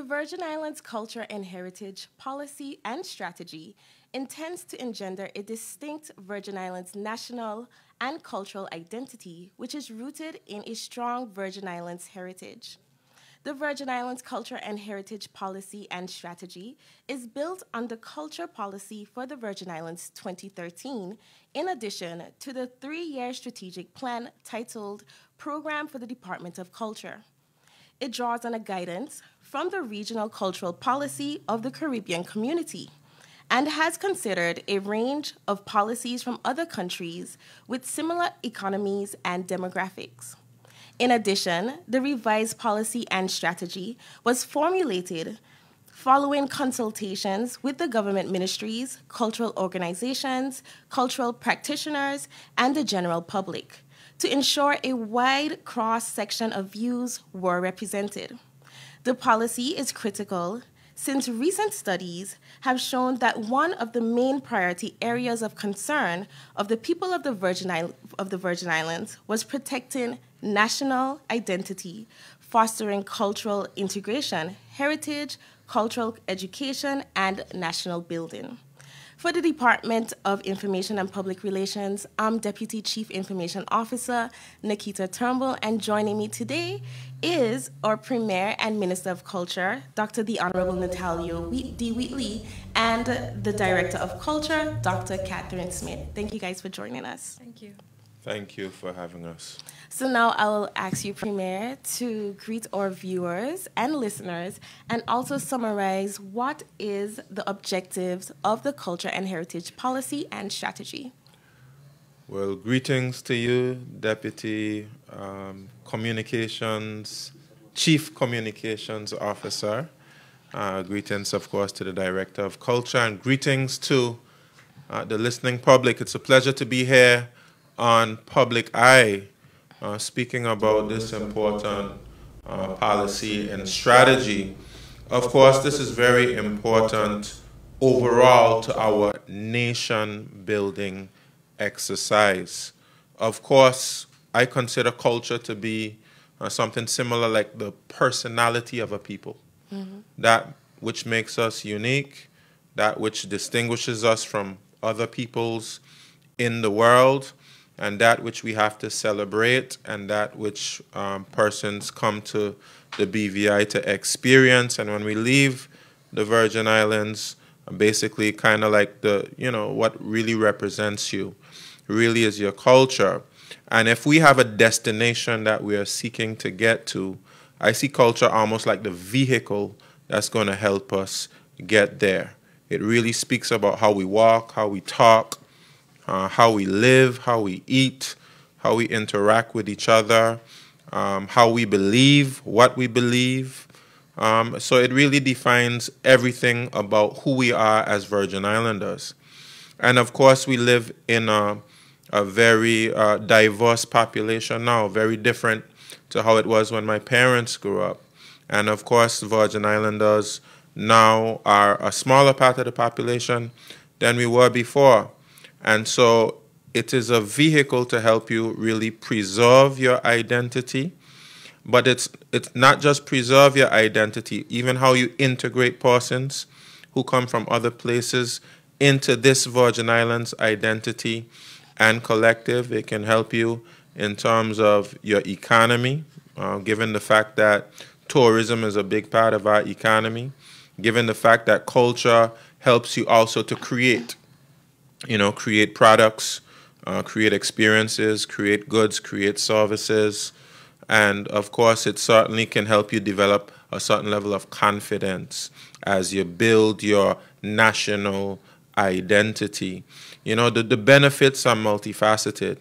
The Virgin Islands Culture and Heritage Policy and Strategy intends to engender a distinct Virgin Islands national and cultural identity, which is rooted in a strong Virgin Islands heritage. The Virgin Islands Culture and Heritage Policy and Strategy is built on the Culture Policy for the Virgin Islands 2013, in addition to the 3-year strategic plan titled Program for the Department of Culture. It draws on a guidance from the Regional Cultural Policy of the Caribbean Community and has considered a range of policies from other countries with similar economies and demographics. In addition, the revised policy and strategy was formulated following consultations with the government ministries, cultural organizations, cultural practitioners, and the general public to ensure a wide cross-section of views were represented. The policy is critical since recent studies have shown that one of the main priority areas of concern of the people of the Virgin Islands was protecting national identity, fostering cultural integration, heritage, cultural education, and national building. For the Department of Information and Public Relations, I'm Deputy Chief Information Officer Nikita Turnbull, and joining me today is our Premier and Minister of Culture, Dr. the Honorable Natalio D. Wheatley, and the Director of Culture, Dr. Catherine Smith. Thank you guys for joining us. Thank you. Thank you for having us. So now I will ask you, Premier, to greet our viewers and listeners and also summarize what is the objectives of the Culture and Heritage Policy and Strategy. Well, greetings to you, Deputy Communications, Chief Communications Officer. Greetings, of course, to the Director of Culture, and greetings to the listening public. It's a pleasure to be here on Public Eye, speaking about this important policy and strategy. Of course, this is very important overall to our nation-building exercise. Of course, I consider culture to be something similar like the personality of a people. That which makes us unique, that which distinguishes us from other peoples in the world, and that which we have to celebrate, and that which persons come to the BVI to experience. And when we leave the Virgin Islands, basically kind of like what really represents you, really is your culture. And if we have a destination that we are seeking to get to, I see culture almost like the vehicle that's going to help us get there. It really speaks about how we walk, how we talk, how we live, how we eat, how we interact with each other, how we believe, what we believe. So it really defines everything about who we are as Virgin Islanders. And of course, we live in a very diverse population now, very different to how it was when my parents grew up. And of course, Virgin Islanders now are a smaller part of the population than we were before. And so it is a vehicle to help you really preserve your identity. But it's not just preserve your identity, even how you integrate persons who come from other places into this Virgin Islands identity and collective. It can help you in terms of your economy, given the fact that tourism is a big part of our economy, given the fact that culture helps you also to create products, create experiences, create goods, create services. And of course, it certainly can help you develop a certain level of confidence as you build your national identity. The benefits are multifaceted,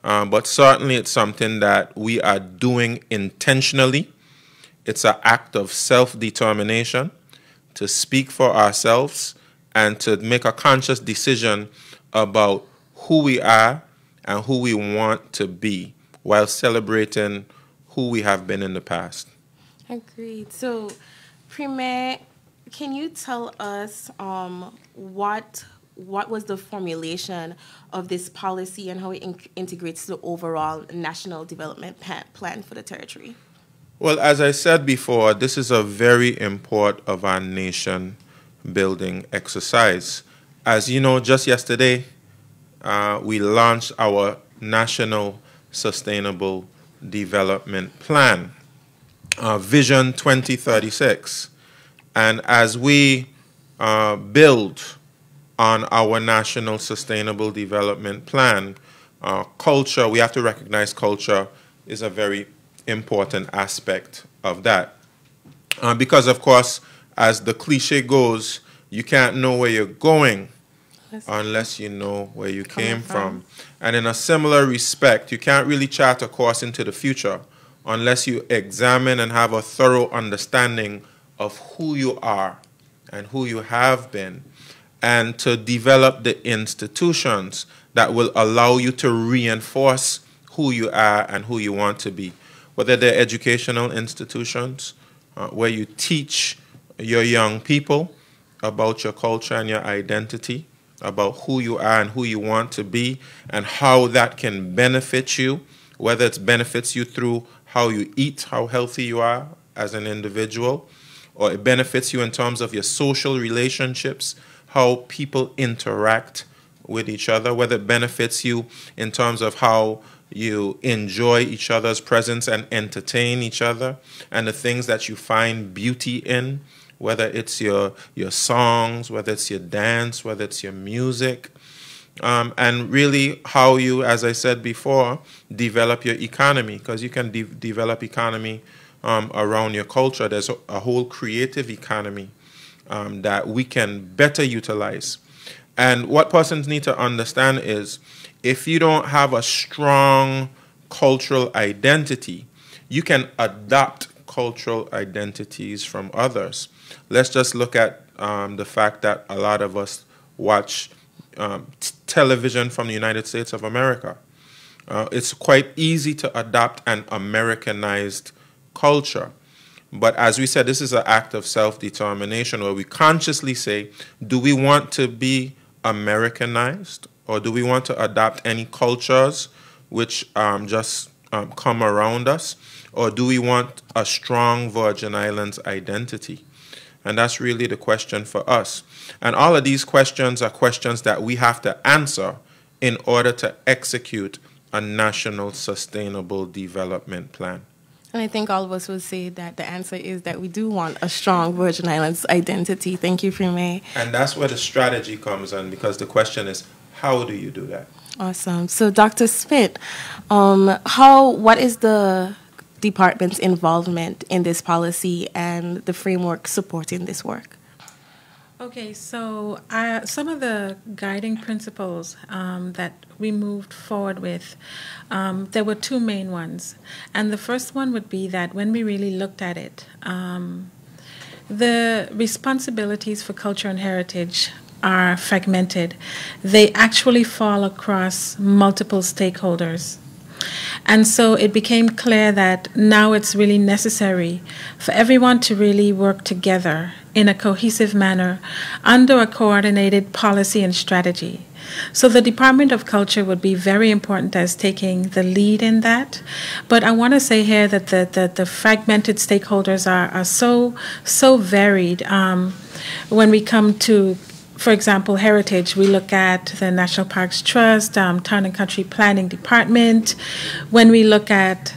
but certainly it's something that we are doing intentionally. It's an act of self-determination to speak for ourselves and to make a conscious decision about who we are and who we want to be while celebrating who we have been in the past. Agreed. So, Premier, can you tell us what was the formulation of this policy and how it integrates the overall national development plan for the territory? Well, as I said before, this is a very important of our nation building exercise. As you know, just yesterday, we launched our National Sustainable Development Plan, Vision 2036. And as we build on our National Sustainable Development Plan, culture, we have to recognize culture is a very important aspect of that. Because, of course, as the cliche goes, you can't know where you're going unless you know where you came from. And in a similar respect, you can't really chart a course into the future unless you examine and have a thorough understanding of who you are and who you have been, and to develop the institutions that will allow you to reinforce who you are and who you want to be. Whether they're educational institutions, where you teach your young people about your culture and your identity, about who you are and who you want to be, and how that can benefit you, whether it benefits you through how you eat, how healthy you are as an individual, or it benefits you in terms of your social relationships, how people interact with each other, whether it benefits you in terms of how you enjoy each other's presence and entertain each other, and the things that you find beauty in, whether it's your songs, whether it's your dance, whether it's your music, and really how you, as I said before, develop your economy, because you can develop economy around your culture. There's a whole creative economy that we can better utilize. And what persons need to understand is, if you don't have a strong cultural identity, you can adopt cultural identities from others. Let's just look at the fact that a lot of us watch television from the United States of America. It's quite easy to adopt an Americanized culture. But as we said, this is an act of self-determination where we consciously say, do we want to be Americanized, or do we want to adopt any cultures which just come around us, or do we want a strong Virgin Islands identity? And that's really the question for us. And all of these questions are questions that we have to answer in order to execute a national sustainable development plan. And I think all of us would say that the answer is that we do want a strong Virgin Islands identity. Thank you, Prime. And that's where the strategy comes in, because the question is, how do you do that? Awesome. So, Dr. Smith, what is the department's involvement in this policy and the framework supporting this work? Okay, so some of the guiding principles that we moved forward with, there were two main ones. And the first one would be that when we really looked at it, the responsibilities for culture and heritage are fragmented. They actually fall across multiple stakeholders. And so it became clear that now it's really necessary for everyone to really work together in a cohesive manner under a coordinated policy and strategy. So the Department of Culture would be very important as taking the lead in that. But I want to say here that the fragmented stakeholders are so varied. When we come to, for example, heritage, we look at the National Parks Trust, Town and Country Planning Department. When we look at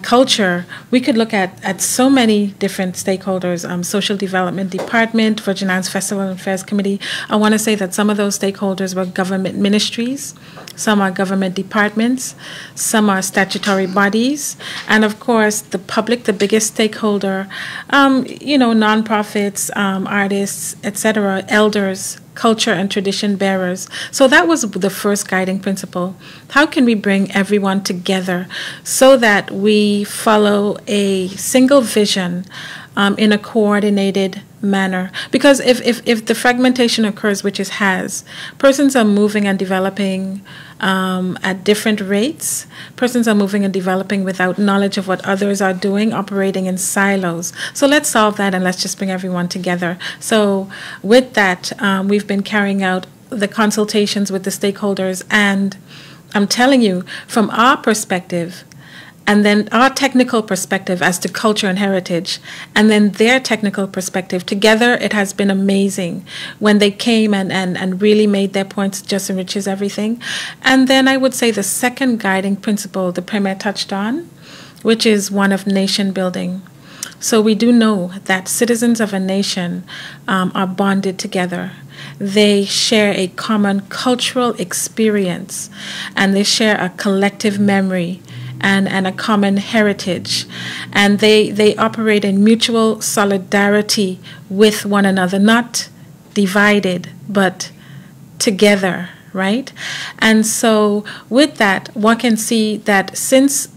culture, we could look at so many different stakeholders, Social Development Department, Virgin Islands Festival and Fairs Committee. I want to say that some of those stakeholders were government ministries, some are government departments, some are statutory bodies, and of course the public, the biggest stakeholder, nonprofits, artists, etc., elders, culture and tradition bearers. So that was the first guiding principle. How can we bring everyone together so that we follow a single vision in a coordinated manner? Because if the fragmentation occurs, which it has, persons are moving and developing at different rates. Persons are moving and developing without knowledge of what others are doing, operating in silos. So let's solve that, and let's just bring everyone together. So with that, we've been carrying out the consultations with the stakeholders, and I'm telling you, from our perspective, and then our technical perspective as to culture and heritage, and then their technical perspective. Together, it has been amazing when they came and really made their points, just enriches everything. And then I would say the second guiding principle the Premier touched on, which is one of nation building. So we do know that citizens of a nation are bonded together. They share a common cultural experience, and they share a collective memory and a common heritage. And they operate in mutual solidarity with one another, not divided, but together, right? And so with that, one can see that since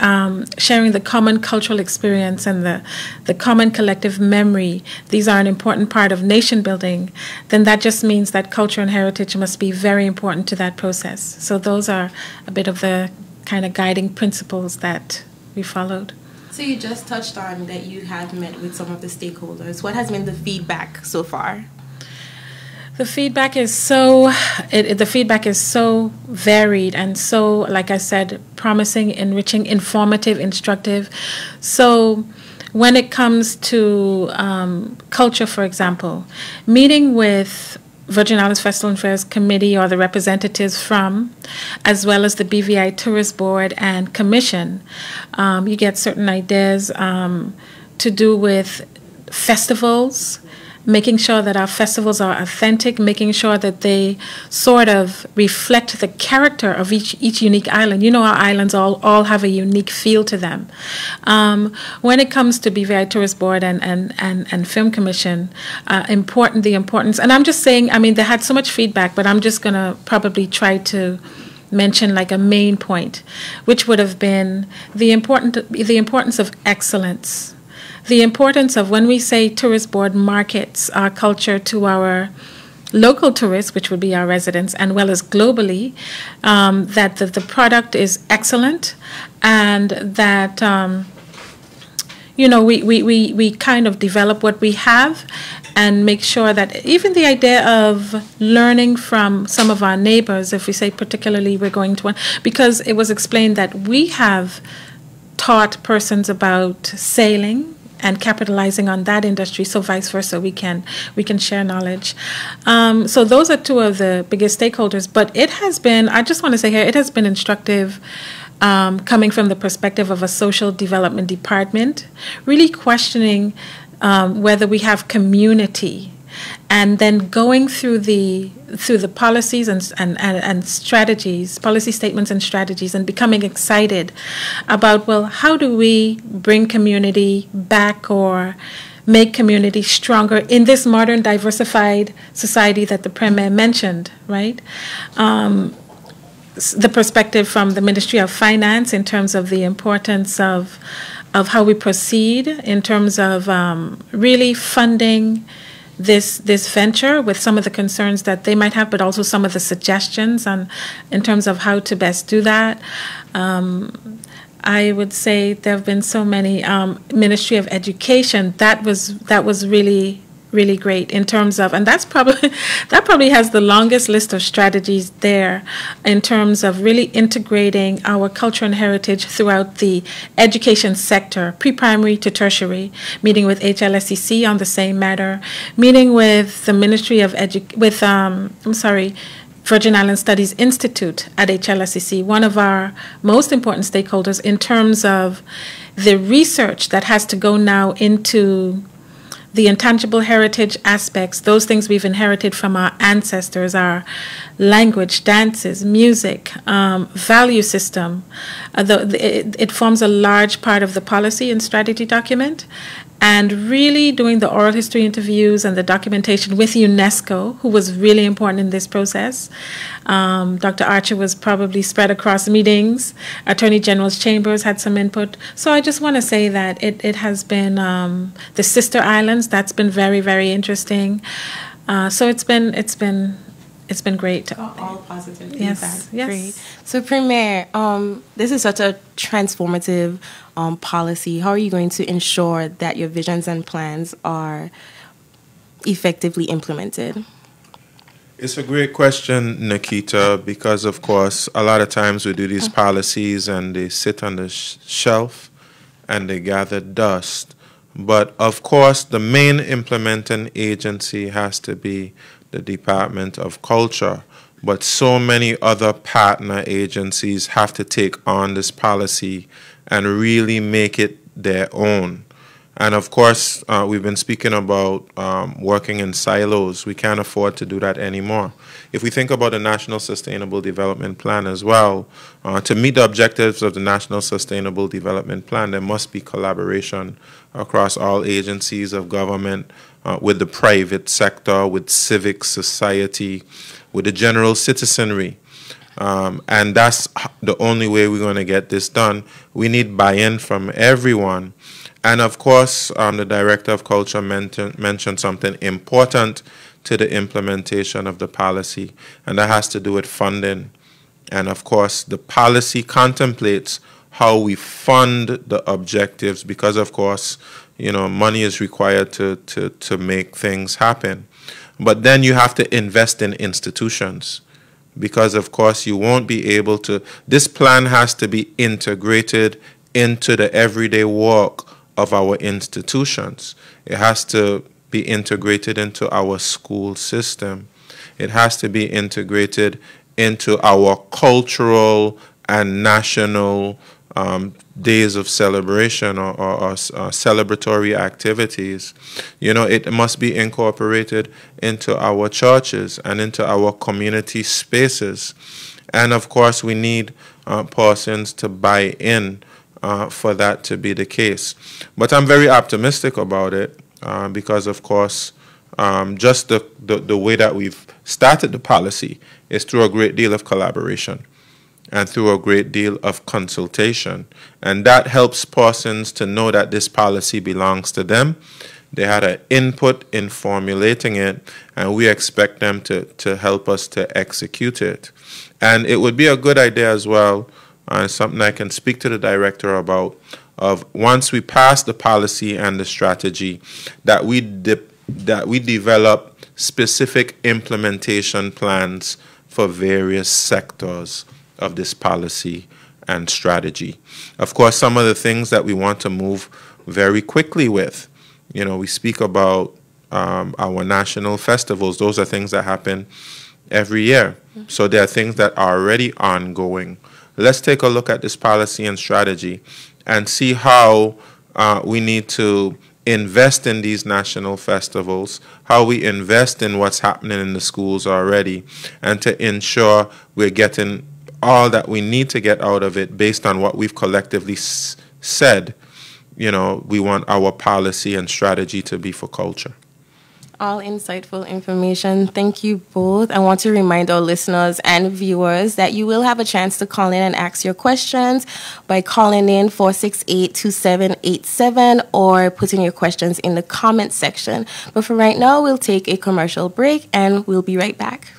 sharing the common cultural experience and the common collective memory, these are an important part of nation building, then that just means that culture and heritage must be very important to that process. So those are a bit of the kind of guiding principles that we followed. So you just touched on that you have met with some of the stakeholders. What has been the feedback so far? The feedback is so varied and so, like I said, promising, enriching, informative, instructive. So when it comes to culture, for example, meeting with Virgin Islands Festival and Fairs Committee or the representatives from, as well as the BVI Tourist Board and Commission, you get certain ideas to do with festivals, making sure that our festivals are authentic, making sure that they sort of reflect the character of each unique island. You know, our islands all have a unique feel to them. When it comes to BVI Tourist Board and Film Commission, the importance, and I'm just saying, I mean, they had so much feedback, but I'm just going to probably try to mention like a main point, which would have been the importance of excellence. The importance of, when we say Tourist Board markets our culture to our local tourists, which would be our residents, and well as globally, that the product is excellent, and that we kind of develop what we have and make sure that even the idea of learning from some of our neighbors, if we say particularly we're going to one, because it was explained that we have taught persons about sailing and capitalizing on that industry, so vice versa, we can share knowledge. So those are two of the biggest stakeholders. But it has been, I just want to say here, it has been instructive coming from the perspective of a social development department, really questioning whether we have community, and then going through the policies and strategies, policy statements and strategies, and becoming excited about, well, how do we bring community back or make community stronger in this modern diversified society that the Premier mentioned, right? The perspective from the Ministry of Finance in terms of the importance of how we proceed in terms of really funding this venture with some of the concerns that they might have, but also some of the suggestions in terms of how to best do that. I would say there have been so many. Ministry of Education, that was really great in terms of, and that probably has the longest list of strategies there in terms of really integrating our culture and heritage throughout the education sector, pre-primary to tertiary, meeting with HLSEC on the same matter, meeting with the Ministry of Virgin Islands Studies Institute at HLSEC, one of our most important stakeholders in terms of the research that has to go now into the intangible heritage aspects, those things we've inherited from our ancestors, our language, dances, music, value system. It forms a large part of the policy and strategy document. And really doing the oral history interviews and the documentation with UNESCO, who was really important in this process. Dr. Archer was probably spread across meetings. Attorney General's Chambers had some input. So I just want to say that it has been the sister islands. That's been very, very interesting. So it's been great. All positive feedback. Yes. Great. So Premier, this is such a transformative policy. How are you going to ensure that your visions and plans are effectively implemented? It's a great question, Nikita, because of course, a lot of times we do these policies and they sit on the shelf and they gather dust. But of course, the main implementing agency has to be the Department of Culture. But so many other partner agencies have to take on this policy and really make it their own. And of course, we've been speaking about working in silos. We can't afford to do that anymore. If we think about the National Sustainable Development Plan as well, to meet the objectives of the National Sustainable Development Plan, there must be collaboration across all agencies of government, with the private sector, with civic society, with the general citizenry. And that's the only way we're going to get this done. We need buy-in from everyone. And of course, the Director of Culture mentioned something important to the implementation of the policy, and that has to do with funding. And of course, the policy contemplates how we fund the objectives because, of course, you know, money is required to make things happen. But then you have to invest in institutions because, of course, you won't be able to. This plan has to be integrated into the everyday work of our institutions. It has to be integrated into our school system. It has to be integrated into our cultural and national days of celebration or celebratory activities. You know, it must be incorporated into our churches and into our community spaces. And of course, we need persons to buy in for that to be the case. But I'm very optimistic about it because, of course, just the way that we've started the policy is through a great deal of collaboration and through a great deal of consultation. And that helps persons to know that this policy belongs to them. They had an input in formulating it, and we expect them to help us to execute it. And it would be a good idea as well, something I can speak to the director about, of once we pass the policy and the strategy, that we develop specific implementation plans for various sectors of this policy and strategy. Of course, some of the things that we want to move very quickly with, you know, we speak about our national festivals. Those are things that happen every year. So there are things that are already ongoing. Let's take a look at this policy and strategy and see how we need to invest in these national festivals, how we invest in what's happening in the schools already, and to ensure we're getting all that we need to get out of it based on what we've collectively said, you know, we want our policy and strategy to be for culture. All insightful information. Thank you both. I want to remind our listeners and viewers that you will have a chance to call in and ask your questions by calling in 468-2787 or putting your questions in the comment section. But for right now, we'll take a commercial break and we'll be right back.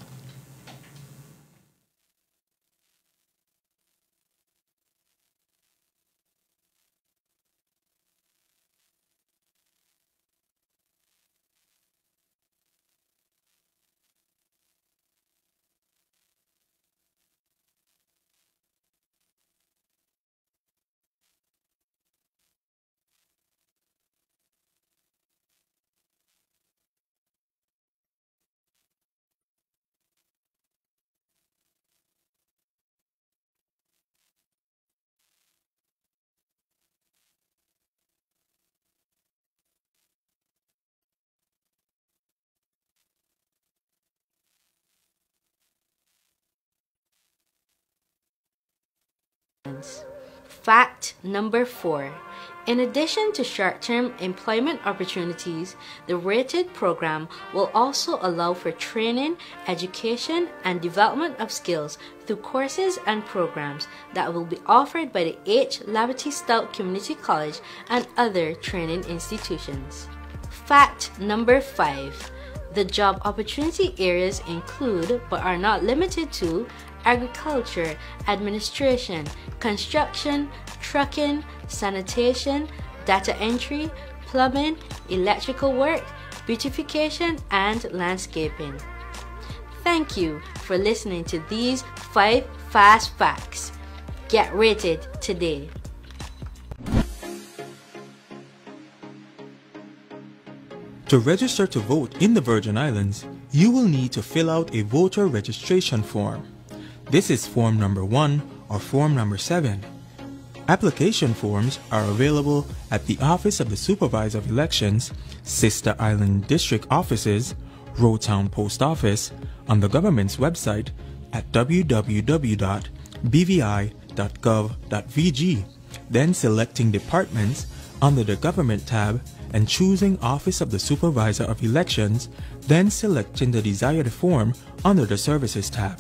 Fact number 4. In addition to short-term employment opportunities, the rated program will also allow for training, education, and development of skills through courses and programs that will be offered by the H. Laverty Stout Community College and other training institutions. Fact number 5. The job opportunity areas include, but are not limited to, agriculture, administration, construction, trucking, sanitation, data entry, plumbing, electrical work, beautification, and landscaping. Thank you for listening to these 5 fast facts. Get rated today. To register to vote in the Virgin Islands, you will need to fill out a voter registration form. This is form number 1 or form number 7. Application forms are available at the Office of the Supervisor of Elections, Sister Island District Offices, Roetown Post Office, on the government's website at www.bvi.gov.vg, then selecting Departments under the Government tab and choosing Office of the Supervisor of Elections, then selecting the desired form under the Services tab.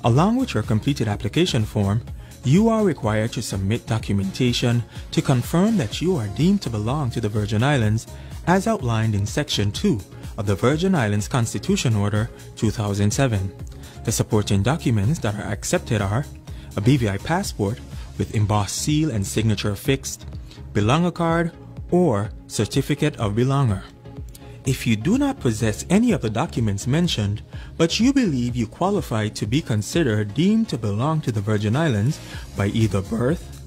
Along with your completed application form, you are required to submit documentation to confirm that you are deemed to belong to the Virgin Islands as outlined in Section 2 of the Virgin Islands Constitution Order 2007. The supporting documents that are accepted are a BVI passport with embossed seal and signature affixed, belonger card, or certificate of belonger. If you do not possess any of the documents mentioned, but you believe you qualify to be considered deemed to belong to the Virgin Islands by either birth,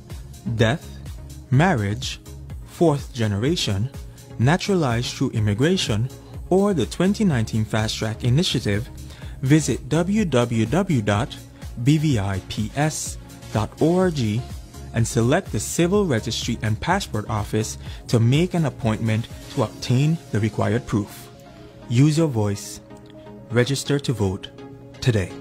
death, marriage, fourth generation, naturalized through immigration, or the 2019 Fast Track Initiative, visit www.bvips.org and select the Civil Registry and Passport Office to make an appointment to obtain the required proof. Use your voice. Register to vote today.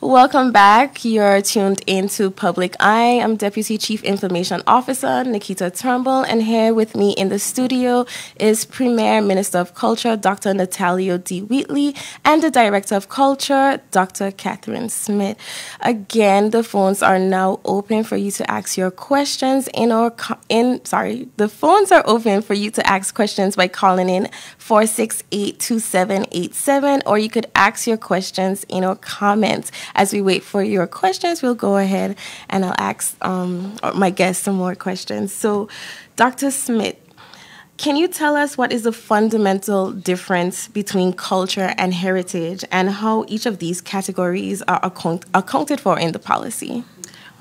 Welcome back. You're tuned into Public Eye. I'm Deputy Chief Information Officer Nikita Turnbull, and here with me in the studio is Premier Minister of Culture, Dr. Natalio D. Wheatley, and the Director of Culture, Dr. Catherine Smith. Again, the phones are now open for you to ask your questions the phones are open for you to ask questions by calling in 468-2787, or you could ask your questions in our comments. As we wait for your questions, we'll go ahead and I'll ask my guests some more questions. So, Dr. Smith, can you tell us what is the fundamental difference between culture and heritage and how each of these categories are accounted for in the policy?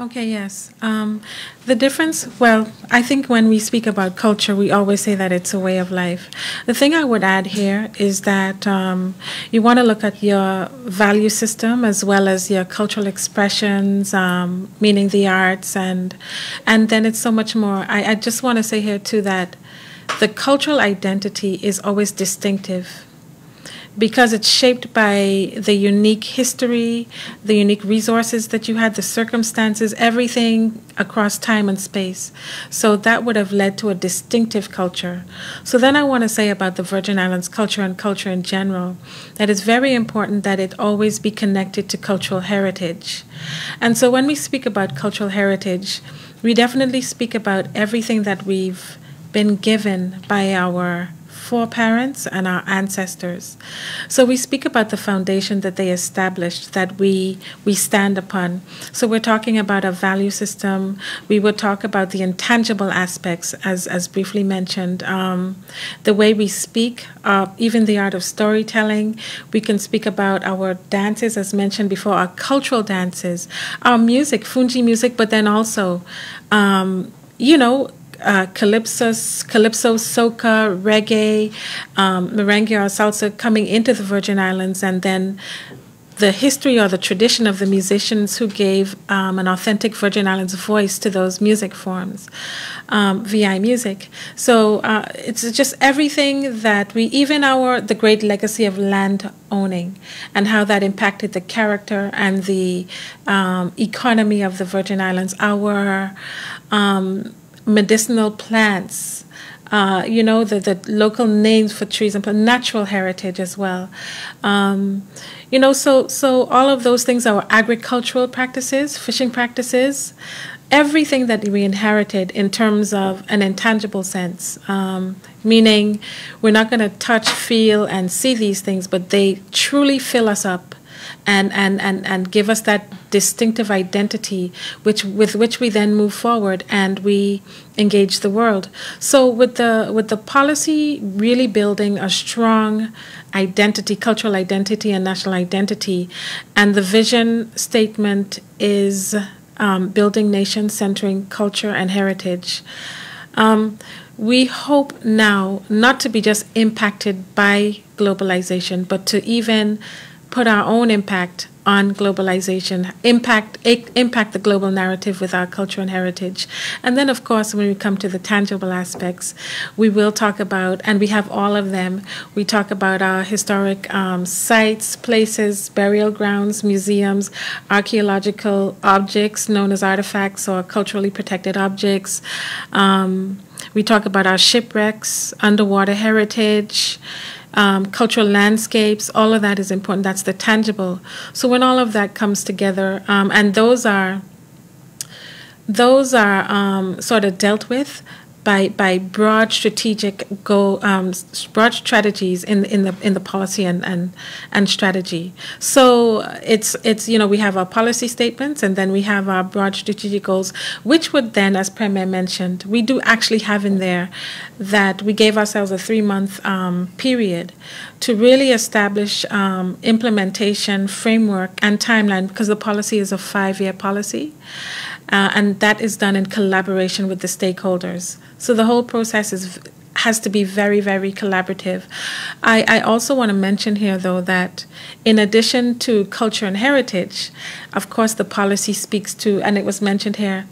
Okay, yes. The difference, well, I think when we speak about culture, we always say that it's a way of life. The thing I would add here is that you want to look at your value system as well as your cultural expressions, meaning the arts, and then it's so much more. I just want to say here, too, that the cultural identity is always distinctive, because it's shaped by the unique history, the unique resources that you had, the circumstances, everything across time and space. So that would have led to a distinctive culture. So then I want to say about the Virgin Islands culture and culture in general, that it's very important that it always be connected to cultural heritage. And so when we speak about cultural heritage, we definitely speak about everything that we've been given by our foreparents and our ancestors. So we speak about the foundation that they established, that we stand upon. So we're talking about a value system. We would talk about the intangible aspects, as briefly mentioned, the way we speak, even the art of storytelling. We can speak about our dances, as mentioned before, our cultural dances, our music, Fungi music, but then also, calypso, soca, reggae, merengue or salsa coming into the Virgin Islands, and then the history or the tradition of the musicians who gave an authentic Virgin Islands voice to those music forms, VI music. So it's just everything that the great legacy of land owning and how that impacted the character and the economy of the Virgin Islands, our medicinal plants, the local names for trees and natural heritage as well. So all of those things, our agricultural practices, fishing practices, everything that we inherited in terms of an intangible sense, meaning we're not going to touch, feel, and see these things, but they truly fill us up and give us that distinctive identity with which we then move forward and we engage the world. So with the policy really building a strong identity, cultural identity and national identity, and the vision statement is building nations centering culture and heritage. We hope now not to be just impacted by globalization, but to even put our own impact on globalization, impact the global narrative with our culture and heritage. And then, of course, when we come to the tangible aspects, we will talk about, and we have all of them, we talk about our historic sites, places, burial grounds, museums, archaeological objects known as artifacts or culturally protected objects. We talk about our shipwrecks, underwater heritage, cultural landscapes. All of that is important. That's the tangible. So when all of that comes together, and those are sort of dealt with by broad strategic broad strategies in the policy and strategy. So it's we have our policy statements and then we have our broad strategic goals, which would then, as Premier mentioned, we do actually have in there that we gave ourselves a 3-month period to really establish implementation framework and timeline, because the policy is a 5-year policy. And that is done in collaboration with the stakeholders. So the whole process has to be very, very collaborative. I also want to mention here, though, that in addition to culture and heritage, of course, the policy speaks to, and it was mentioned here,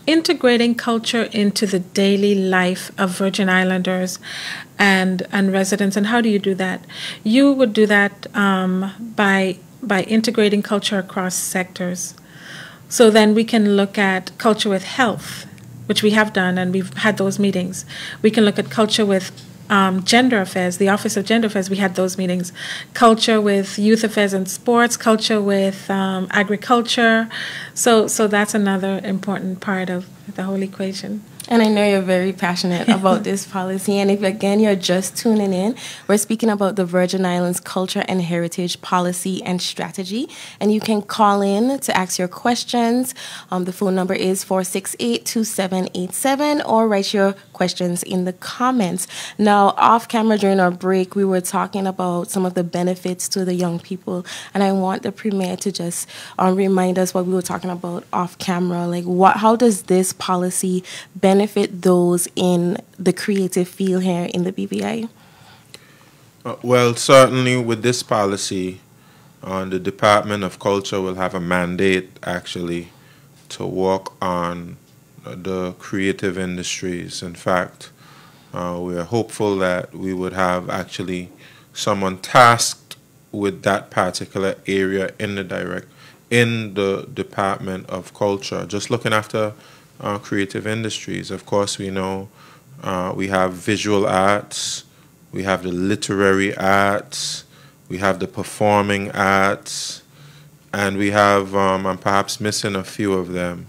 integrating culture into the daily life of Virgin Islanders and residents. And how do you do that? You would do that by integrating culture across sectors. So then we can look at culture with health, which we have done, and we've had those meetings. We can look at culture with gender affairs, the Office of Gender Affairs, we had those meetings. Culture with youth affairs and sports, culture with agriculture. So that's another important part of the whole equation. And I know you're very passionate about this policy. And if, again, you're just tuning in, we're speaking about the Virgin Islands Culture and Heritage Policy and Strategy. And you can call in to ask your questions. The phone number is 468-2787, or write your questions in the comments. Now, off camera during our break, we were talking about some of the benefits to the young people. And I want the Premier to just remind us what we were talking about off camera. Like, how does this policy benefit those in the creative field here in the BVI? Well, certainly with this policy, the Department of Culture will have a mandate actually to work on the creative industries. In fact, we are hopeful that we would have actually someone tasked with that particular area in the Department of Culture, just looking after creative industries. Of course, we know we have visual arts, we have the literary arts, we have the performing arts, and we have, I'm perhaps missing a few of them,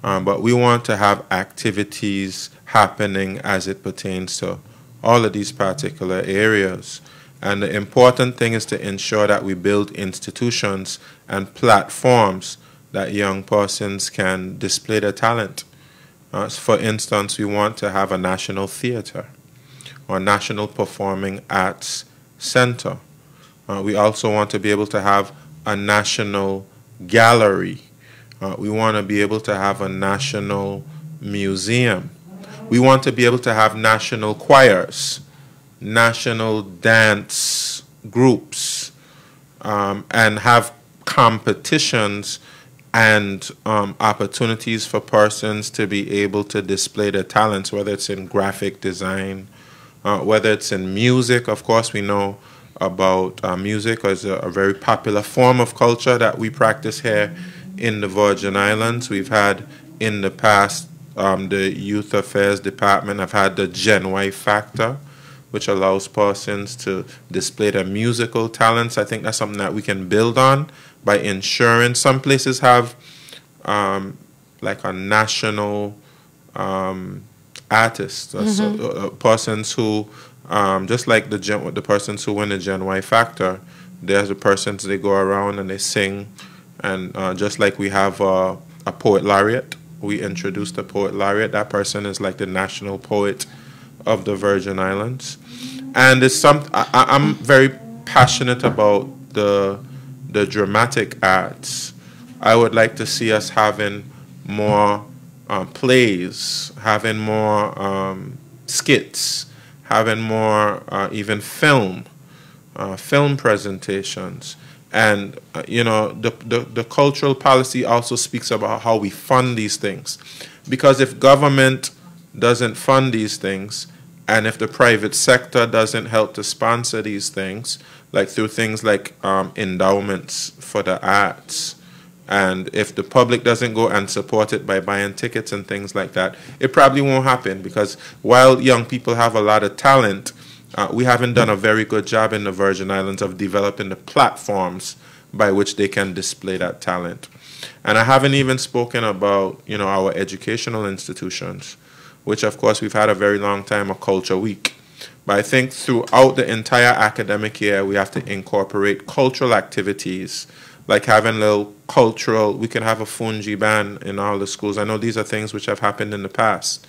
but we want to have activities happening as it pertains to all of these particular areas. And the important thing is to ensure that we build institutions and platforms that young persons can display their talent. For instance, we want to have a national theater or national performing arts center. We also want to be able to have a national gallery. We want to be able to have a national museum. We want to be able to have national choirs, national dance groups, and have competitions and opportunities for persons to be able to display their talents, whether it's in graphic design, whether it's in music. Of course, we know about music as a very popular form of culture that we practice here in the Virgin Islands. We've had in the past the Youth Affairs Department have had the Gen Y Factor, which allows persons to display their musical talents. I think that's something that we can build on by ensuring. Some places have like a national artist, persons who, just like the persons who win the Gen Y Factor, There's the persons, they go around and they sing. And just like we have a poet laureate, we introduced a poet laureate. That person is like the national poet of the Virgin Islands. And it's I'm very passionate about the dramatic arts. I would like to see us having more plays, having more skits, having more even film presentations. And the cultural policy also speaks about how we fund these things, because if government doesn't fund these things, and if the private sector doesn't help to sponsor these things, like through things like endowments for the arts, and if the public doesn't go and support it by buying tickets and things like that, it probably won't happen. Because while young people have a lot of talent, we haven't done a very good job in the Virgin Islands of developing the platforms by which they can display that talent. And I haven't even spoken about, our educational institutions, which of course we've had a very long time, a culture week. But I think throughout the entire academic year, we have to incorporate cultural activities, like having little we can have a fungi band in all the schools. I know these are things which have happened in the past.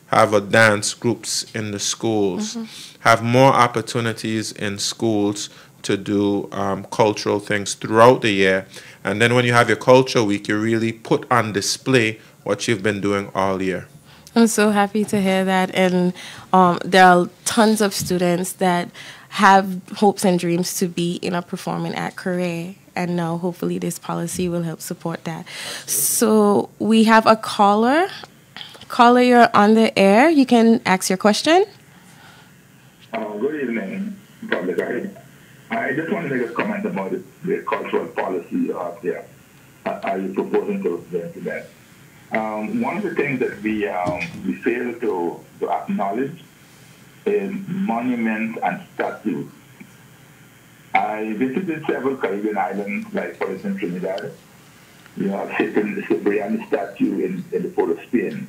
Have a dance groups in the schools. Have more opportunities in schools to do cultural things throughout the year. And then when you have your culture week, you really put on display what you've been doing all year. I'm so happy to hear that. And there are tons of students that have hopes and dreams to be in a performing art career. And now hopefully this policy will help support that. So we have a caller. Caller, you're on the air. You can ask your question. Good evening, public. I just want to make a comment about the cultural policy out there. Are you proposing to implement? One of the things that we fail to acknowledge is monuments and statues. I visited several Caribbean islands, like for instance Trinidad. You know, I've seen the Cipriani statue in the port of Spain.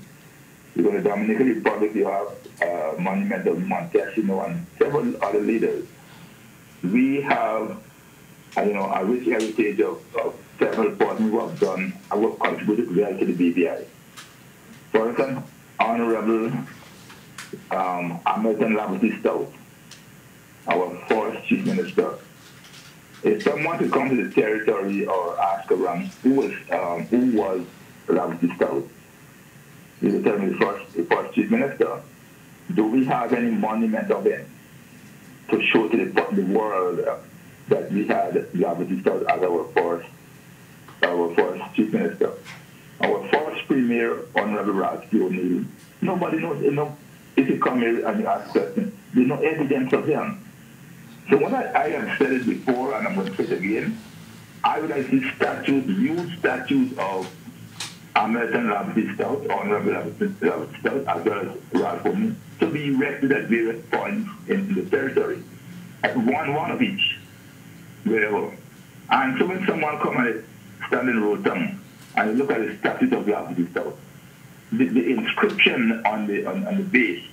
You go to Dominican Republic, you have a monument of Montesino and several other leaders. We have, a rich heritage of several persons who have done, who have contributed well to the BVI. For instance, Honorable Hamilton Laverty Stout, our first Chief Minister. If someone to come to the territory or ask around who was Laverty Stout, you will tell me the first Chief Minister. Do we have any monument of him to show to the world that we had Laverty Stout as our first Chief Minister? Our first Premier, Honorable Rasky O'Neill. Nobody knows, if you come here and you ask questions, there's no evidence of him. So when I have said it before, and I'm going to say it again, I would like to see huge statues of American Laverty Stout, Honorable Laverty Stout, as well as Ralph O'Neill, to be erected at various points in the territory, at one of each, wherever. And so when someone come and stand in Rotom and you look at the statue of Laverty Stout, the inscription on the base,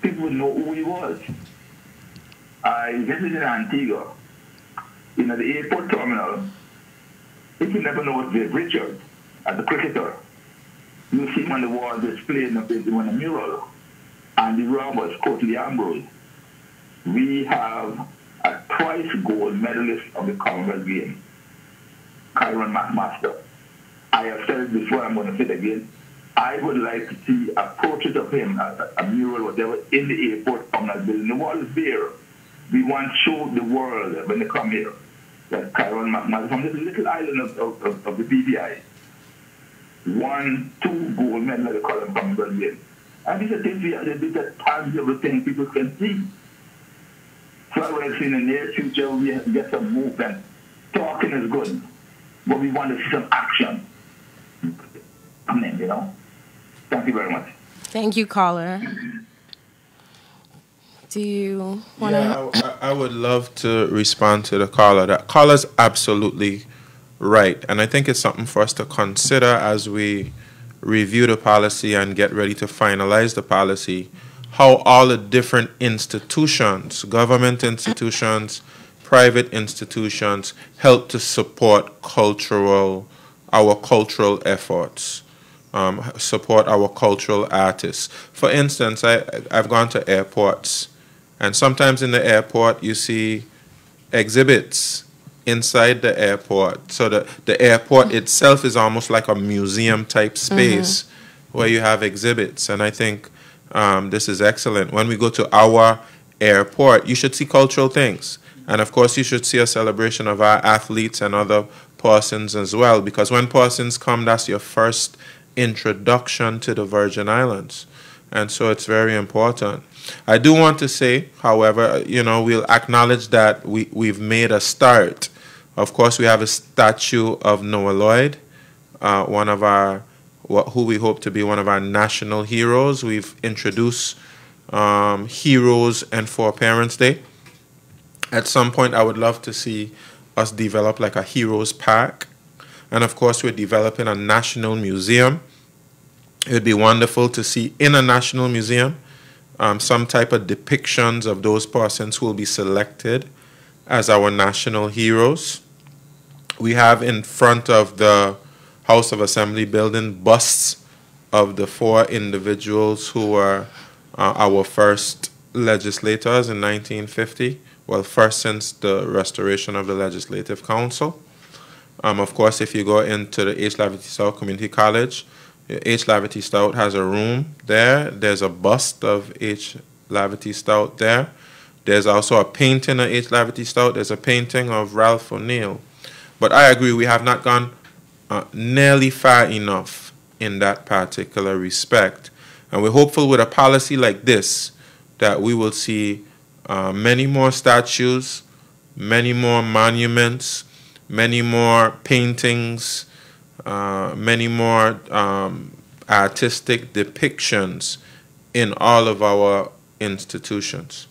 people would know who he was. I visited Antigua. The airport terminal, if you never know it's Viv Richards, as a cricketer, you see him on the wall displayed on a mural, and the robbers, Courtney Ambrose. We have a twice gold medalist of the Commonwealth Games, Kyron McMaster. I have said it before, I'm going to say it again. I would like to see a portrait of him, a mural, whatever, in the airport terminal building. The wall is there. We want to show the world when they come here that Kyron McMaster from this little island of the BVI won 2 gold medals at the Commonwealth Games. And these are things these are tangible things people can see. So I would say in the near future we get some movement. Talking is good, but we want to see some action. Thank you very much. Thank you, caller. Do you want to? Yeah, I would love to respond to the caller. That caller's absolutely right. And I think it's something for us to consider as we review the policy and get ready to finalize the policy, how all the different institutions, government institutions, private institutions help to support our cultural efforts, support our cultural artists. For instance, I've gone to airports, and sometimes in the airport you see exhibits inside the airport. So the airport itself is almost like a museum type space where you have exhibits. And I think this is excellent. When we go to our airport, you should see cultural things. And of course, you should see a celebration of our athletes and other persons as well, because when persons come, that's your first introduction to the Virgin Islands. And so it's very important. I do want to say, however, we'll acknowledge that we've made a start. Of course, we have a statue of Noah Lloyd, who we hope to be one of our national heroes. We've introduced Heroes and for Parents Day. At some point, I would love to see us develop like a Heroes Park. And of course, we're developing a national museum. It would be wonderful to see in a national museum some type of depictions of those persons who will be selected as our national heroes. We have in front of the House of Assembly building busts of the 4 individuals who were our first legislators in 1950. Well, first since the restoration of the Legislative Council. Of course, if you go into the H. Lavity Stout Community College, H. Lavity Stout has a room there. There's a bust of H. Lavity Stout there. There's also a painting of H. Lavity Stout. There's a painting of Ralph O'Neill. But I agree, we have not gone nearly far enough in that particular respect. And we're hopeful with a policy like this that we will see many more statues, many more monuments, many more paintings, many more artistic depictions in all of our institutions.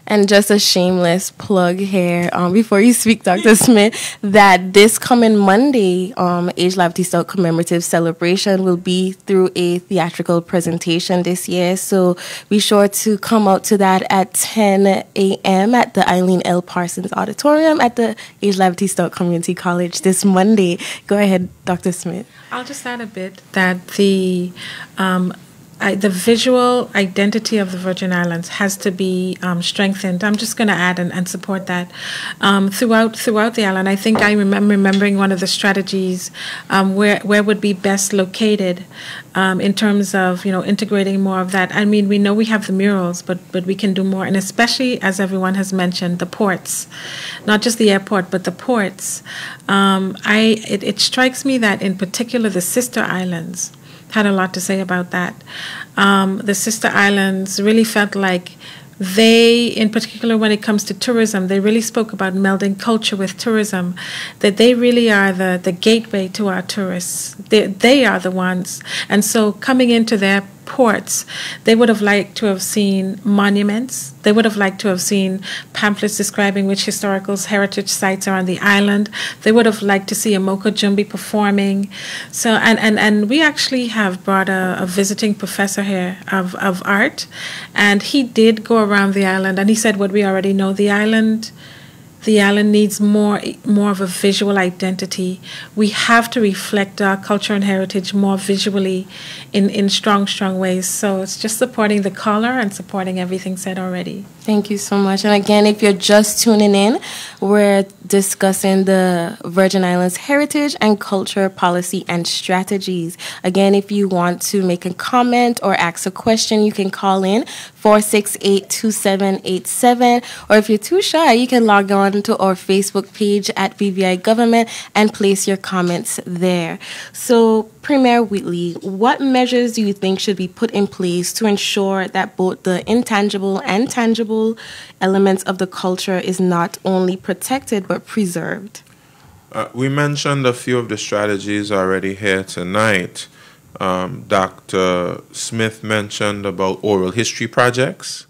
And just a shameless plug here, before you speak, Dr. Smith, that this coming Monday, Age Lavity Stout commemorative celebration will be through a theatrical presentation this year. So be sure to come out to that at 10 a.m. at the Eileen L. Parsons Auditorium at the Age Lavity Stout Community College this Monday. Go ahead, Dr. Smith. I'll just add a bit that the visual identity of the Virgin Islands has to be strengthened. I'm just going to add and support that throughout the island. I think I'm remembering one of the strategies where would be best located in terms of integrating more of that. I mean, we know we have the murals, but we can do more, and especially as everyone has mentioned, the ports, not just the airport, but the ports. It strikes me that in particular the sister islands had a lot to say about that. The sister islands really felt like they, in particular when it comes to tourism, they really spoke about melding culture with tourism, that they really are the gateway to our tourists. They are the ones. And so coming into their ports, they would have liked to have seen monuments. They would have liked to have seen pamphlets describing which historical heritage sites are on the island. They would have liked to see Amoka Jumbi performing. So, and we actually have brought a visiting professor here of art, and he did go around the island, and he said what we already know, the island needs more of a visual identity. We have to reflect our culture and heritage more visually in strong ways. So it's just supporting the color and supporting everything said already. Thank you so much. And again, if you're just tuning in, we're discussing the Virgin Islands heritage and culture policy and strategies. Again, if you want to make a comment or ask a question, you can call in 468-2787. Or if you're too shy, you can log on to our Facebook page at BVI Government and place your comments there. So, Premier Wheatley, what measures do you think should be put in place to ensure that both the intangible and tangible elements of the culture is not only protected but preserved? We mentioned a few of the strategies already here tonight. Dr. Smith mentioned about oral history projects,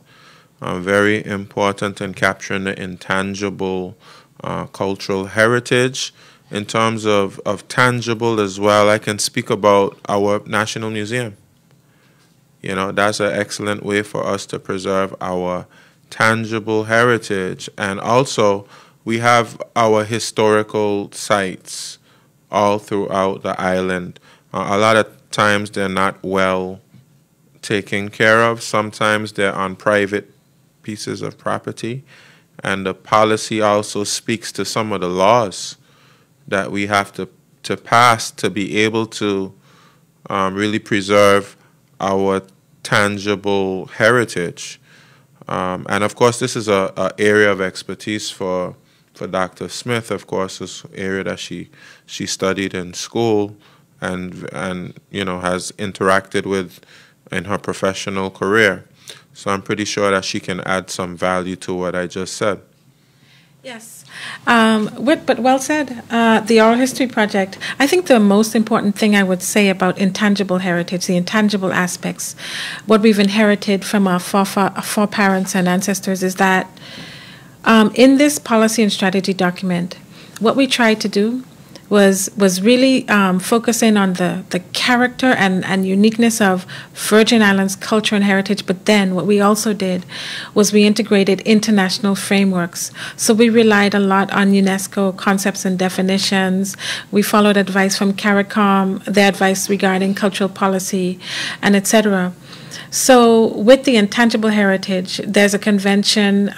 very important in capturing the intangible cultural heritage. In terms of tangible as well, I can speak about our National Museum. That's an excellent way for us to preserve our tangible heritage. And also, we have our historical sites all throughout the island. A lot of times they're not well taken care of. Sometimes they're on private pieces of property. And the policy also speaks to some of the laws that we have to pass to be able to really preserve our tangible heritage. And of course, this is a area of expertise for Dr. Smith. Of course, this area that she studied in school and you know has interacted with in her professional career. So I'm pretty sure that she can add some value to what I just said. Yes. But well said. The Oral History Project, I think the most important thing I would say about intangible heritage, the intangible aspects, what we've inherited from our foreparents and ancestors is that in this policy and strategy document, what we tried to do was really focusing on the character and uniqueness of Virgin Islands culture and heritage. But then what we also did was we integrated international frameworks. So we relied a lot on UNESCO concepts and definitions. We followed advice from CARICOM, their advice regarding cultural policy, and etc. So with the intangible heritage, there's a convention.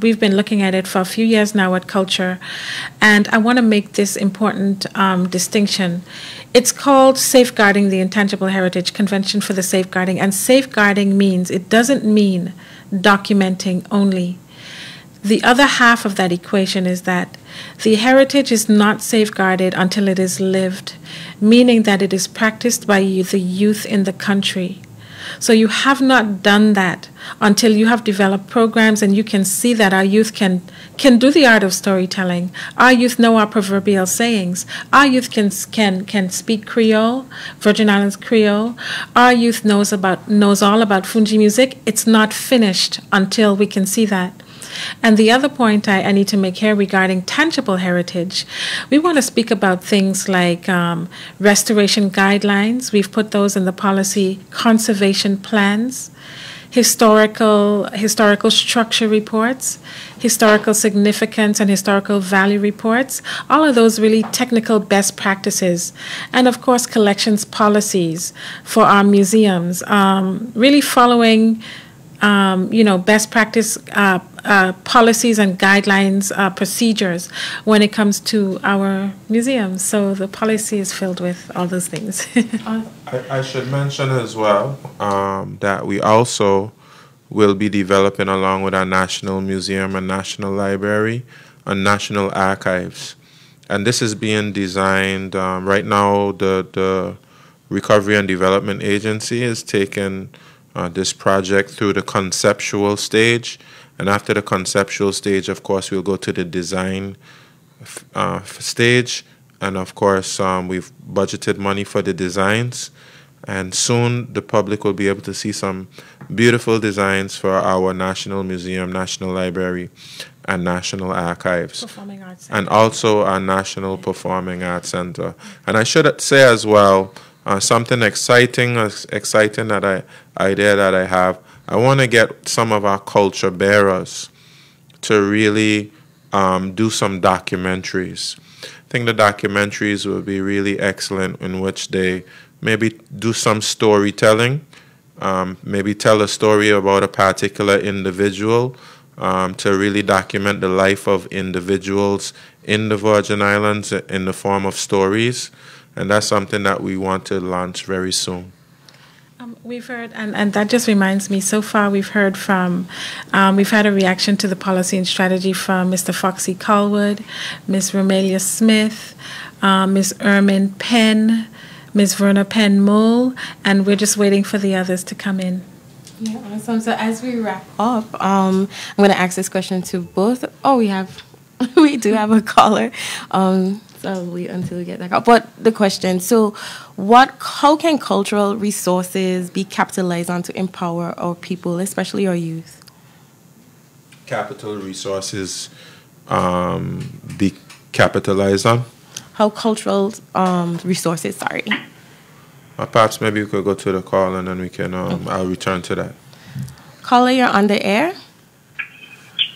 We've been looking at it for a few years now at Culture, and I want to make this important distinction. It's called Safeguarding the Intangible Heritage Convention for the Safeguarding, and safeguarding means, it doesn't mean documenting only. The other half of that equation is that the heritage is not safeguarded until it is lived, meaning that it is practiced by the youth in the country. So you have not done that until you have developed programs and you can see that our youth can do the art of storytelling. Our youth know our proverbial sayings. Our youth can speak Creole, Virgin Islands Creole. Our youth knows all about Fungi music. It's not finished until we can see that. And the other point I need to make here regarding tangible heritage, we want to speak about things like restoration guidelines. We've put those in the policy, conservation plans, historical structure reports, historical significance and historical value reports, all of those really technical best practices. And of course, collections policies for our museums, really following best practice policies and guidelines, procedures when it comes to our museums. So the policy is filled with all those things. I should mention as well that we also will be developing, along with our National Museum and National Library, and National Archives. And this is being designed right now. The Recovery and Development Agency is taking this project through the conceptual stage, and after the conceptual stage, of course, we'll go to the design stage, and of course, we've budgeted money for the designs, and soon the public will be able to see some beautiful designs for our National Museum, National Library, and National Archives, Performing Arts Center. And also our National Performing Arts Center. And I should say as well, something exciting that idea that I have. I want to get some of our culture bearers to really do some documentaries. I think the documentaries will be really excellent, in which they maybe do some storytelling, maybe tell a story about a particular individual, to really document the life of individuals in the Virgin Islands in the form of stories. And that's something that we want to launch very soon. We've heard, and that just reminds me, so far we've heard from, we've had a reaction to the policy and strategy from Mr. Foxy Colwood, Ms. Romelia Smith, Ms. Ermin Penn, Ms. Verna Penn Mull, and we're just waiting for the others to come in. Yeah, awesome. So as we wrap up, I'm going to ask this question to both. Oh, we do have a caller. So I'll wait until we get that call. But the question, so how can cultural resources be capitalized on to empower our people, especially our youth? Capital resources be capitalized on? How cultural resources, sorry. Perhaps maybe we could go to the call and then we can, I'll return to that. Caller, you're on the air.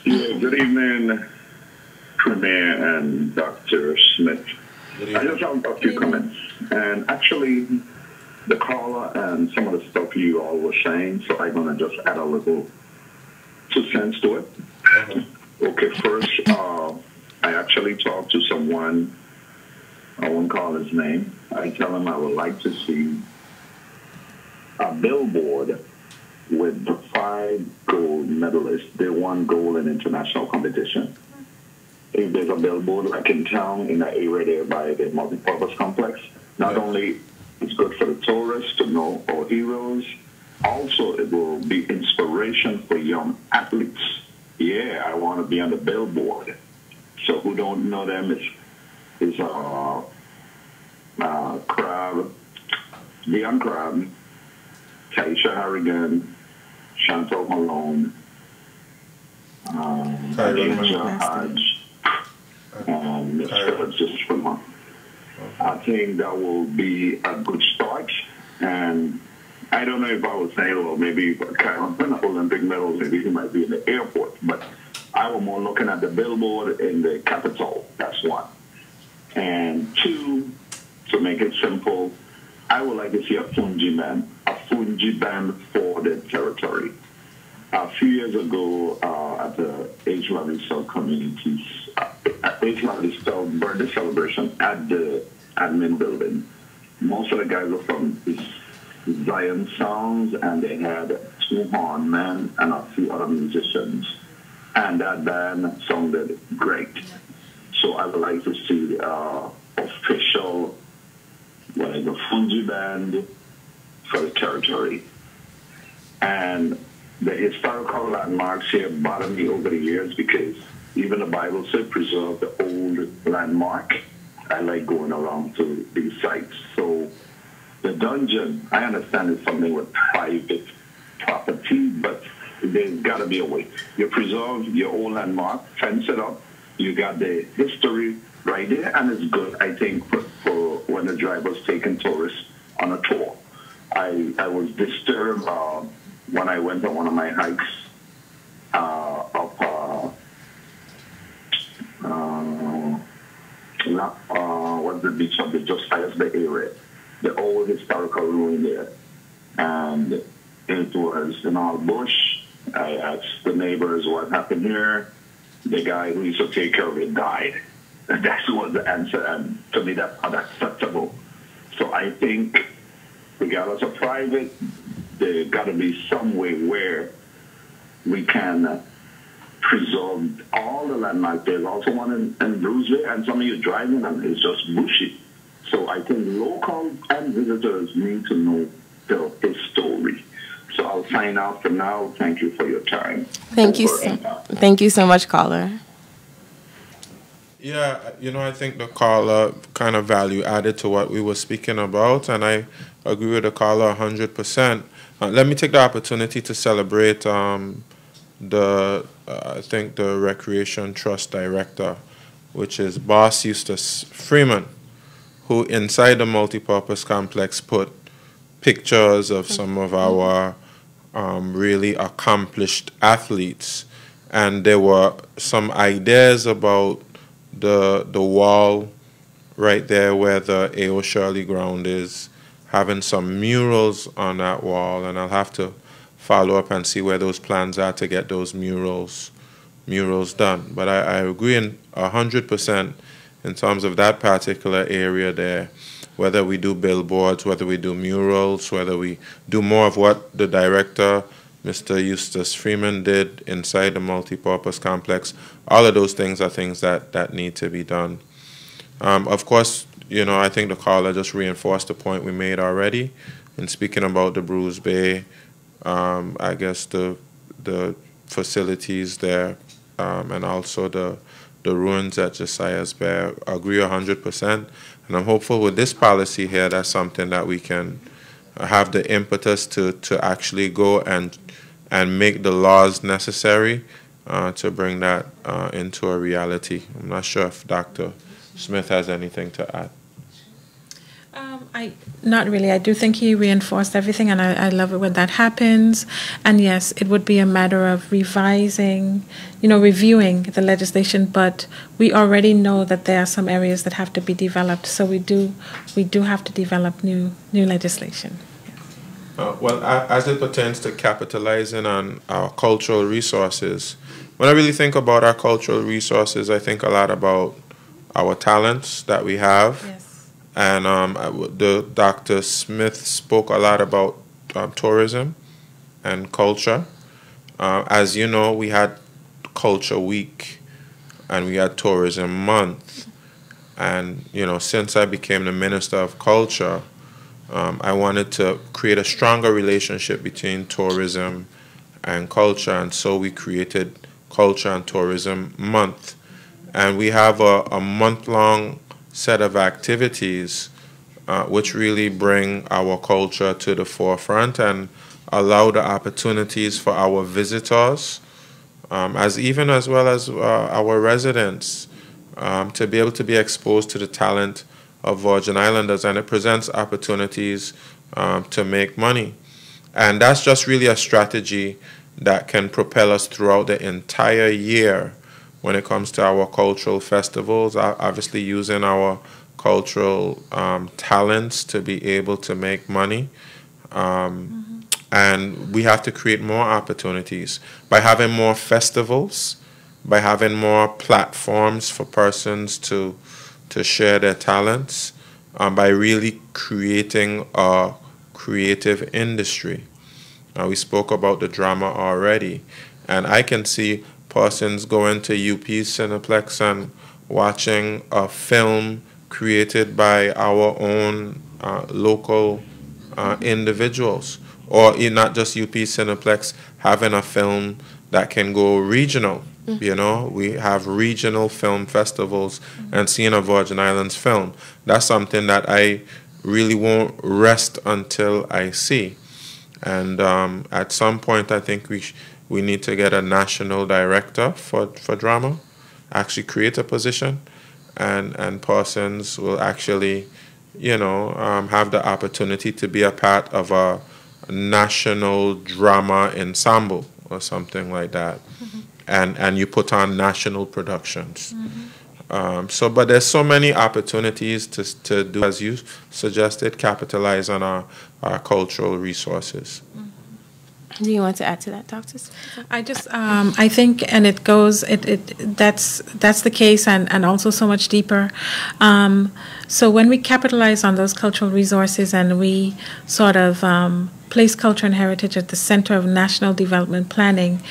Yeah, good evening. Premier and Dr. Smith. I just have a few comments. And actually, the caller and some of the stuff you all were saying, so I'm going to just add a little 2 cents to it. Okay, first, I actually talked to someone, I won't call his name. I tell him I would like to see a billboard with the 5 gold medalists. They won gold in international competition. If there's a billboard like in town, in the area there by the multipurpose complex, not only it's good for the tourists to know our heroes, also it will be inspiration for young athletes. Yeah, I want to be on the billboard. So who don't know them is Crab, Leon Crab, Taisha Harrigan, Chantal Malone, Anisha Hodge, and Miss Francis Fremont. I think that will be a good start. And I don't know if I was saying, well, maybe kind of an Olympic medal, maybe he might be in the airport. But I was more looking at the billboard in the capital. That's one. And 2, to make it simple, I would like to see a Fungi band for the territory. A few years ago, at the Age Lovely Cell communities, Age Lovely Cell birthday celebration at the admin building, most of the guys were from Zion Sounds, and they had 2 horn men and a few other musicians. And that band sounded great. So I would like to see the official, the Fungi band for the territory. And the historical landmarks here bother me over the years because even the Bible says preserve the old landmark. I like going around to these sites. So the dungeon, I understand it's something with private property, but there's got to be a way. You preserve your old landmark, fence it up, you got the history right there, and it's good, I think, for when the driver's taking tourists on a tour. I was disturbed when I went on one of my hikes what's the beach of the Josiah's Bay area, the old historical ruin there. And it was an all bush. I asked the neighbors what happened here. The guy who used to take care of it died. And that was the answer, and to me that's unacceptable. So I think, regardless of private, there got to be some way where we can preserve all the landmarks. There's also one in Bruce Bay, and some of you driving them is just bushy. So I think local and visitors need to know the history. So I'll sign off for now. Thank you for your time. Thank you so much, caller. Yeah, I think the caller kind of value added to what we were speaking about, and I agree with the caller 100%. Let me take the opportunity to celebrate I think the Recreation Trust Director, which is Boss Eustace Freeman, who inside the multipurpose complex put pictures of some of our really accomplished athletes, and there were some ideas about the wall right there where the A.O. Shirley ground is, having some murals on that wall, and I'll have to follow up and see where those plans are to get those murals done. But I agree 100% in terms of that particular area there, whether we do billboards, whether we do murals, whether we do more of what the director, Mr. Eustace Freeman, did inside the multipurpose complex. All of those things are things that need to be done. Of course, I think the caller just reinforced the point we made already in speaking about the Bruce Bay, I guess the facilities there, and also the ruins at Josiah's Bay. I agree 100%. And I'm hopeful with this policy here, that's something that we can have the impetus to actually go and make the laws necessary to bring that into a reality. I'm not sure if Dr. Smith has anything to add. Not really. I do think he reinforced everything, and I love it when that happens. And yes, it would be a matter of revising, reviewing the legislation. But we already know that there are some areas that have to be developed. So we do have to develop new legislation. Well, as it pertains to capitalizing on our cultural resources, when I really think about our cultural resources, I think a lot about our talents that we have. Yes. And Dr. Smith spoke a lot about tourism and culture. As you know, we had Culture Week and we had Tourism Month. And, since I became the Minister of Culture, I wanted to create a stronger relationship between tourism and culture. And so we created Culture and Tourism Month. And we have a month-long set of activities which really bring our culture to the forefront and allow the opportunities for our visitors, as well as our residents, to be able to be exposed to the talent of Virgin Islanders, and it presents opportunities to make money. And that's just really a strategy that can propel us throughout the entire year when it comes to our cultural festivals, obviously using our cultural talents to be able to make money. And we have to create more opportunities by having more festivals, by having more platforms for persons to share their talents, by really creating a creative industry. We spoke about the drama already, and I can see persons going to UP Cineplex and watching a film created by our own local individuals, or not just UP Cineplex, having a film that can go regional. We have regional film festivals, and seeing a Virgin Islands film, that's something that I really won't rest until I see. And at some point, I think we need to get a national director for drama, actually create a position, and persons will actually, have the opportunity to be a part of a national drama ensemble or something like that. And you put on national productions. But there's so many opportunities to do, as you suggested, capitalize on our cultural resources. Do you want to add to that, Dr.? I think, and it goes, that's the case, and also so much deeper. So when we capitalize on those cultural resources and we sort of place culture and heritage at the center of national development planning,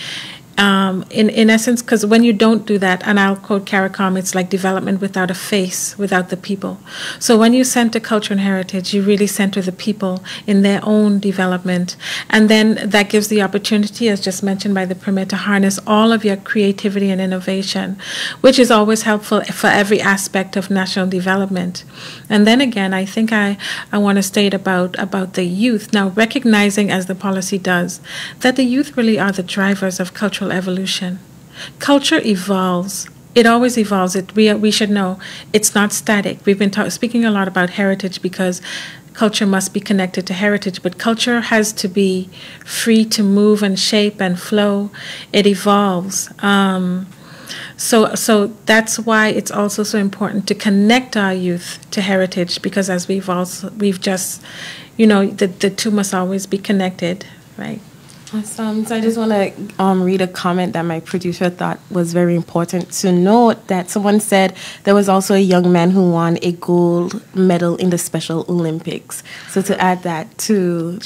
in essence, because when you don't do that, and I'll quote CARICOM, it's like development without a face, without the people. So when you center culture and heritage, you really center the people in their own development. And then that gives the opportunity, as just mentioned by the Premier, to harness all of your creativity and innovation, which is always helpful for every aspect of national development. And then again, I think I want to state about the youth. Now, recognizing, as the policy does, that the youth really are the drivers of cultural evolution. Culture evolves. It always evolves. We should know it's not static. We've been speaking a lot about heritage because culture must be connected to heritage, but culture has to be free to move and shape and flow. It evolves. So that's why it's also so important to connect our youth to heritage, because as we've just, the two must always be connected, right? Awesome. So I just want to read a comment that my producer thought was very important to note, that someone said there was also a young man who won a gold medal in the Special Olympics. So to add that to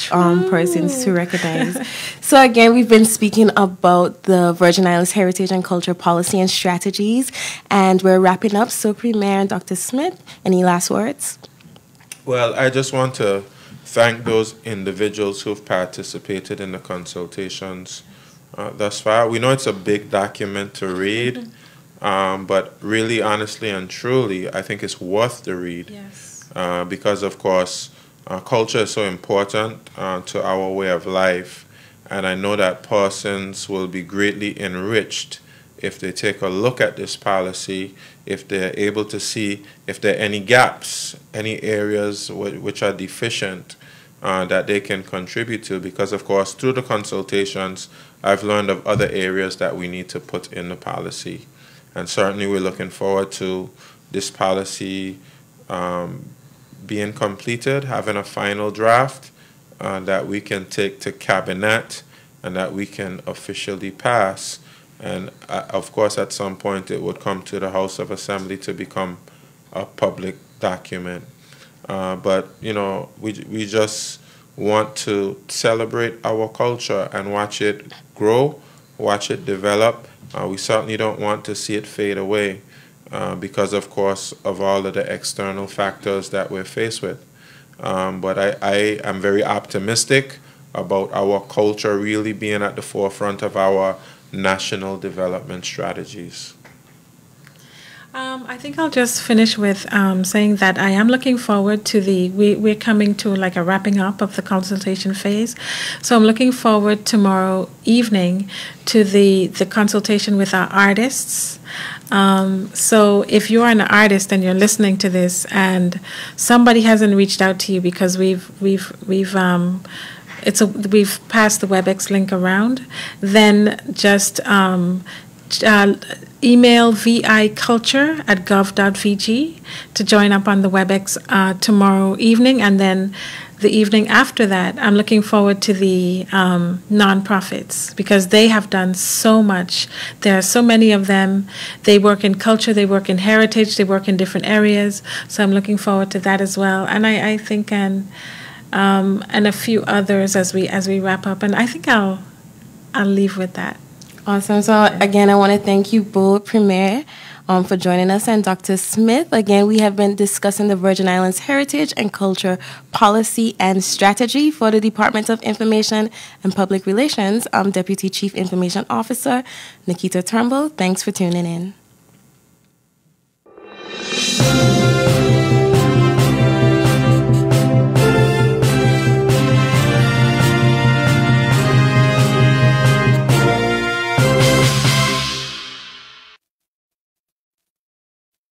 persons to recognize. So again, we've been speaking about the Virgin Islands Heritage and Culture Policy and Strategies, and we're wrapping up. So Premier and Dr. Smith, any last words? Well, I just want to thank those individuals who've participated in the consultations thus far. We know it's a big document to read, but really, honestly and truly, I think it's worth the read. Yes. Because, of course, culture is so important to our way of life, and I know that persons will be greatly enriched if they take a look at this policy, if they're able to see if there are any gaps, any areas which are deficient that they can contribute to, because of course through the consultations I've learned of other areas that we need to put in the policy. And certainly we're looking forward to this policy being completed, having a final draft that we can take to cabinet and that we can officially pass. And of course at some point it would come to the House of Assembly to become a public document. But you know, we just want to celebrate our culture and watch it grow, watch it develop. We certainly don't want to see it fade away because, of course, of all of the external factors that we're faced with. But I am very optimistic about our culture really being at the forefront of our national development strategies. I think I'll just finish with saying that I am looking forward to we're coming to like a wrapping up of the consultation phase. So I'm looking forward tomorrow evening to the consultation with our artists. So if you're an artist and you're listening to this and somebody hasn't reached out to you because we've passed the WebEx link around, then just email viculture@gov.vg to join up on the WebEx tomorrow evening. And then the evening after that, I'm looking forward to the nonprofits because they have done so much. There are so many of them. They work in culture, they work in heritage, they work in different areas. So I'm looking forward to that as well. And I think and a few others as we wrap up. And I think I'll leave with that. Awesome. So again, I want to thank you both, Premier, for joining us, and Dr. Smith. Again, we have been discussing the Virgin Islands Heritage and Culture Policy and Strategy for the Department of Information and Public Relations. I'm Deputy Chief Information Officer Nikita Turnbull. Thanks for tuning in.